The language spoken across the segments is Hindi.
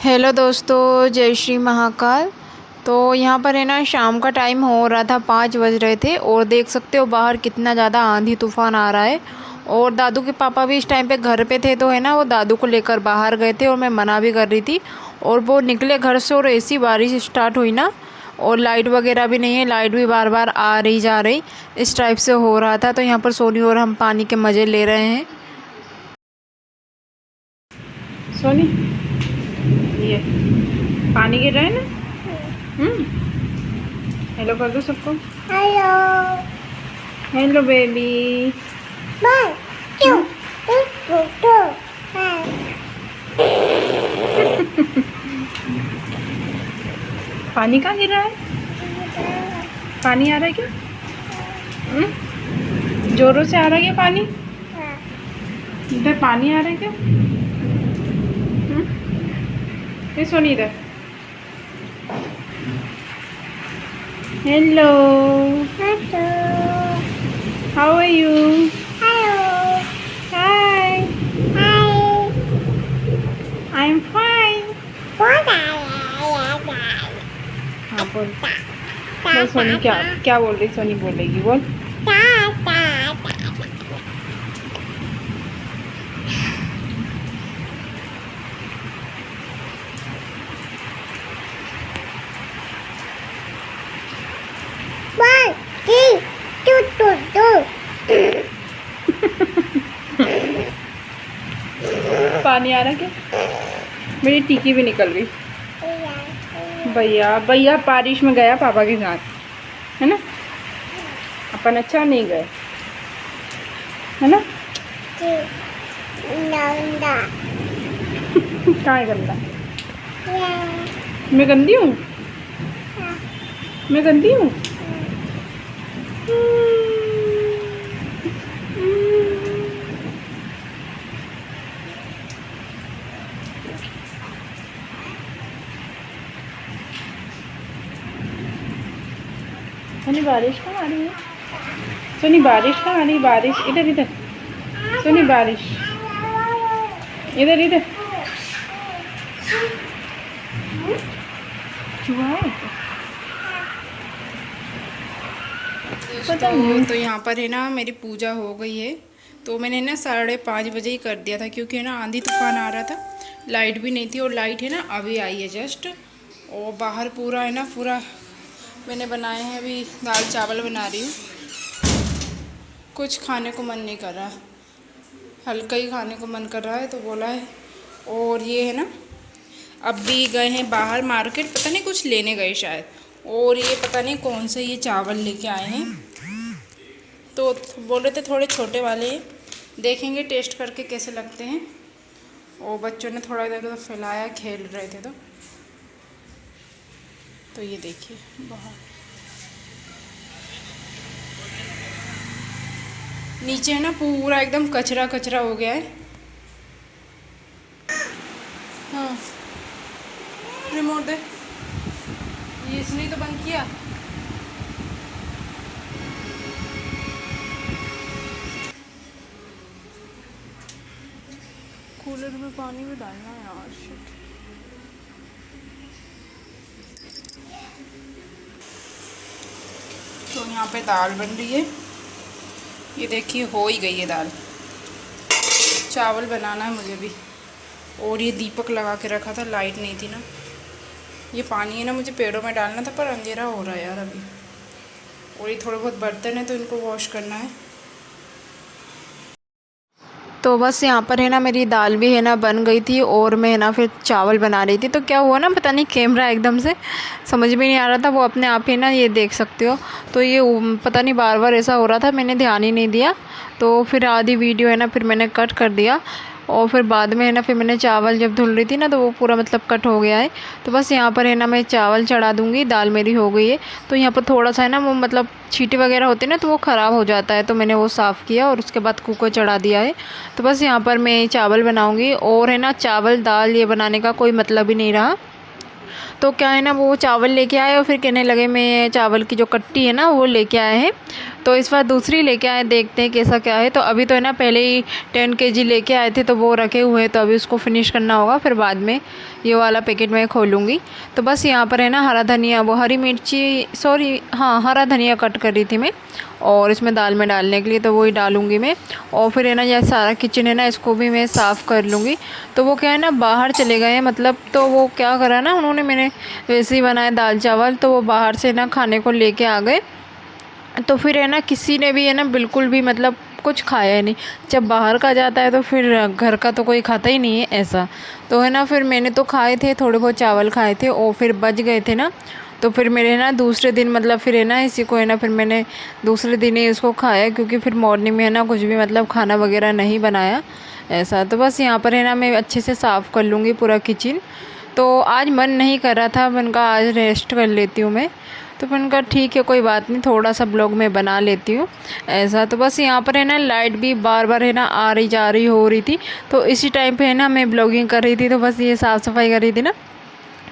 हेलो दोस्तों, जय श्री महाकाल। तो यहाँ पर है ना, शाम का टाइम हो रहा था, 5 बज रहे थे और देख सकते हो बाहर कितना ज़्यादा आंधी तूफान आ रहा है। और दादू के पापा भी इस टाइम पे घर पे थे, तो है ना वो दादू को लेकर बाहर गए थे और मैं मना भी कर रही थी। और वो निकले घर से और ऐसी बारिश स्टार्ट हुई ना, और लाइट वगैरह भी नहीं है, लाइट भी बार बार आ रही जा रही, इस टाइप से हो रहा था। तो यहाँ पर सोनी और हम पानी के मज़े ले रहे हैं। सोनी, ये पानी गिर रहा है ना। हेलो कर दो सबको। Hello hello baby. मैं क्यों तो पानी कहाँ गिर रहा है? पानी आ रहा है क्या? जोरों से आ रहा है क्या पानी? इधर पानी आ रहा है क्या? ये सोनी इधर। Hello, how are you? Hi, I am fine. हाँ बोल। बोल सोनी, क्या क्या बोल रही? सोनी बोलेगी, बोल। पानी आ रहा क्या? मेरी टीकी भी निकल गई। भैया भैया बारिश में गया पापा के साथ, है ना। अपन अच्छा नहीं गए, है ना। कहाँ है गंदा? मैं गंदी हूँ? मैं गंदी हूँ? सोनी बारिश कहाँ आ रही है? सोनी बारिश कहाँ आ रही है? बारिश इधर इधर। सोनी बारिश इधर इधर। चूहा है? पता नहीं। तो यहाँ पर है ना मेरी पूजा हो गई है। तो मैंने ना 5:30 बजे ही कर दिया था, क्योंकि है ना आंधी तूफान आ रहा था, लाइट भी नहीं थी। और लाइट है ना अभी आई है जस्ट। और बाहर पूरा है ना, पूरा मैंने बनाए हैं। अभी दाल चावल बना रही हूँ। कुछ खाने को मन नहीं कर रहा, हल्का ही खाने को मन कर रहा है, तो बोला है। और ये है ना, अब भी गए हैं बाहर मार्केट, पता नहीं कुछ लेने गए शायद। और ये पता नहीं कौन से ये चावल लेके आए हैं। तो बोल रहे थे थोड़े छोटे वाले हैं, देखेंगे टेस्ट करके कैसे लगते हैं। और बच्चों ने थोड़ा इधर उधर फैलाया, खेल रहे थे। तो ये देखिए बाहर नीचे है ना पूरा एकदम कचरा कचरा हो गया है। हाँ, रिमोट दे। ये इसने ही तो बंद किया। कूलर में पानी भी डालना है यार, शिट। तो यहाँ पे दाल बन रही है, ये देखिए हो ही गई है दाल। चावल बनाना है मुझे भी। और ये दीपक लगा के रखा था, लाइट नहीं थी ना। ये पानी है ना मुझे पेड़ों में डालना था, पर अंधेरा हो रहा है यार अभी। और ये थोड़े बहुत बर्तन है तो इनको वॉश करना है। तो बस यहाँ पर है ना मेरी दाल भी है ना बन गई थी, और मैं है ना फिर चावल बना रही थी। तो क्या हुआ ना, पता नहीं कैमरा एकदम से समझ में नहीं आ रहा था, वो अपने आप ही ना, ये देख सकते हो। तो ये पता नहीं बार बार ऐसा हो रहा था, मैंने ध्यान ही नहीं दिया। तो फिर आधी वीडियो है ना फिर मैंने कट कर दिया। और फिर बाद में है ना, फिर मैंने चावल जब धुल रही थी ना, तो वो पूरा मतलब कट हो गया है। तो बस यहाँ पर है ना मैं चावल चढ़ा दूँगी, दाल मेरी हो गई है। तो यहाँ पर थोड़ा सा है ना वो मतलब छींटे वगैरह होते हैं ना, तो वो ख़राब हो जाता है, तो मैंने वो साफ़ किया और उसके बाद कुकर चढ़ा दिया है। तो बस यहाँ पर मैं चावल बनाऊँगी। और है ना चावल दाल ये बनाने का कोई मतलब ही नहीं रहा। तो क्या है ना, वो चावल लेके आए और फिर कहने लगे मैं चावल की जो कट्टी है ना वो लेके आए हैं। तो इस बार दूसरी लेके आए, देखते हैं कैसा क्या है। तो अभी तो है ना पहले ही 10 kg लेके आए थे तो वो रखे हुए हैं, तो अभी उसको फिनिश करना होगा, फिर बाद में ये वाला पैकेट मैं खोलूँगी। तो बस यहाँ पर है ना हरा धनिया, वो हरी मिर्ची, सॉरी हाँ हरा धनिया कट कर रही थी मैं, और इसमें दाल में डालने के लिए, तो वही डालूँगी मैं। और फिर है ना यह सारा किचन है ना इसको भी मैं साफ़ कर लूँगी। तो वो क्या है ना बाहर चले गए हैं मतलब, तो वो क्या करा ना उन्होंने, मैंने वैसे ही बनाया दाल चावल, तो वो बाहर से ना खाने को लेके आ गए। तो फिर है ना किसी ने भी है ना बिल्कुल भी मतलब कुछ खाया ही नहीं। जब बाहर का जाता है तो फिर घर का तो कोई खाता ही नहीं है ऐसा। तो है ना फिर मैंने तो खाए थे, थोड़े बहुत चावल खाए थे और फिर बच गए थे ना, तो फिर मेरे ना दूसरे दिन मतलब फिर है ना इसी को है ना फिर मैंने दूसरे दिन ही इसको खाया, क्योंकि फिर मॉर्निंग में है ना कुछ भी मतलब खाना वगैरह नहीं बनाया ऐसा। तो बस यहाँ पर है ना मैं अच्छे से साफ़ कर लूँगी पूरा किचन। तो आज मन नहीं कर रहा था, मैंने कहा आज रेस्ट कर लेती हूँ मैं, तो मैंने कहा ठीक है कोई बात नहीं, थोड़ा सा ब्लॉग मैं बना लेती हूँ ऐसा। तो बस यहाँ पर है ना लाइट भी बार बार है ना आ रही जा रही हो रही थी, तो इसी टाइम पे है ना मैं ब्लॉगिंग कर रही थी, तो बस ये साफ़ सफाई कर रही थी ना,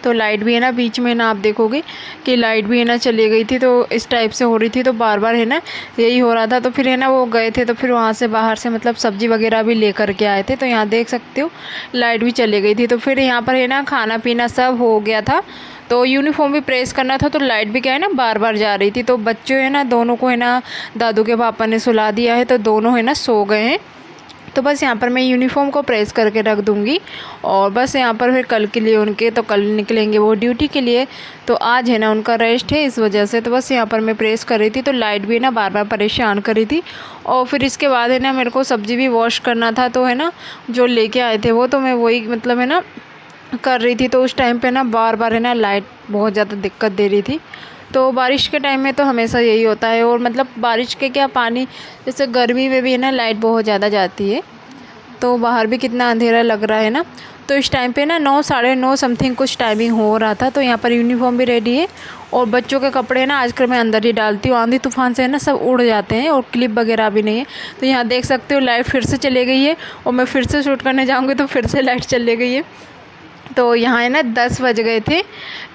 तो लाइट भी है ना बीच में ना आप देखोगे कि लाइट भी है ना चली गई थी, तो इस टाइप से हो रही थी, तो बार बार है ना यही हो रहा था। तो फिर है ना वो गए थे, तो फिर वहाँ से बाहर से मतलब सब्ज़ी वगैरह भी लेकर के आए थे, तो यहाँ देख सकते हो लाइट भी चली गई थी। तो फिर यहाँ पर है ना खाना पीना सब हो गया था, तो यूनिफॉर्म भी प्रेस करना था, तो लाइट भी क्या है ना बार बार जा रही थी। तो बच्चों है ना दोनों को है ना दादू के पापा ने सुला दिया है, तो दोनों है ना सो गए हैं। तो बस यहाँ पर मैं यूनिफॉर्म को प्रेस करके रख दूँगी, और बस यहाँ पर फिर कल के लिए उनके, तो कल निकलेंगे वो ड्यूटी के लिए, तो आज है ना उनका रेस्ट है इस वजह से। तो बस यहाँ पर मैं प्रेस कर रही थी, तो लाइट भी ना बार बार परेशान कर रही थी। और फिर इसके बाद है ना मेरे को सब्ज़ी भी वॉश करना था, तो है ना जो लेके आए थे वो, तो मैं वही मतलब है ना कर रही थी। तो उस टाइम पे ना बार बार है ना लाइट बहुत ज़्यादा दिक्कत दे रही थी। तो बारिश के टाइम में तो हमेशा यही होता है, और मतलब बारिश के क्या पानी, जैसे गर्मी में भी है ना लाइट बहुत ज़्यादा जाती है। तो बाहर भी कितना अंधेरा लग रहा है ना, तो इस टाइम पे ना 9 साढ़े 9 समथिंग कुछ टाइमिंग हो रहा था। तो यहाँ पर यूनिफॉर्म भी रेडी है, और बच्चों के कपड़े ना आजकल मैं अंदर ही डालती हूँ, आंधी तूफान से है ना सब उड़ जाते हैं, और क्लिप वगैरह भी नहीं है। तो यहाँ देख सकते हो लाइट फिर से चले गई है, और मैं फिर से शूट करने जाऊँगी तो फिर से लाइट चले गई है। तो यहाँ है ना 10 बज गए थे,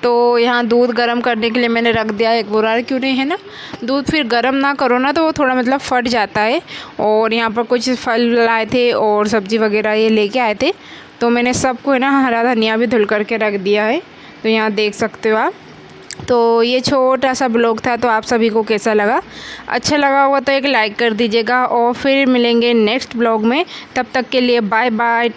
तो यहाँ दूध गर्म करने के लिए मैंने रख दिया है एक बोरा, क्यों नहीं है ना दूध फिर गर्म ना करो ना तो वो थोड़ा मतलब फट जाता है। और यहाँ पर कुछ फल लाए थे और सब्ज़ी वगैरह ये लेके आए थे, तो मैंने सबको है ना हरा धनिया भी धुल करके रख दिया है। तो यहाँ देख सकते हो आप। तो ये छोटा सा ब्लॉग था, तो आप सभी को कैसा लगा? अच्छा लगा होगा तो एक लाइक कर दीजिएगा, और फिर मिलेंगे नेक्स्ट ब्लॉग में। तब तक के लिए बाय बाय।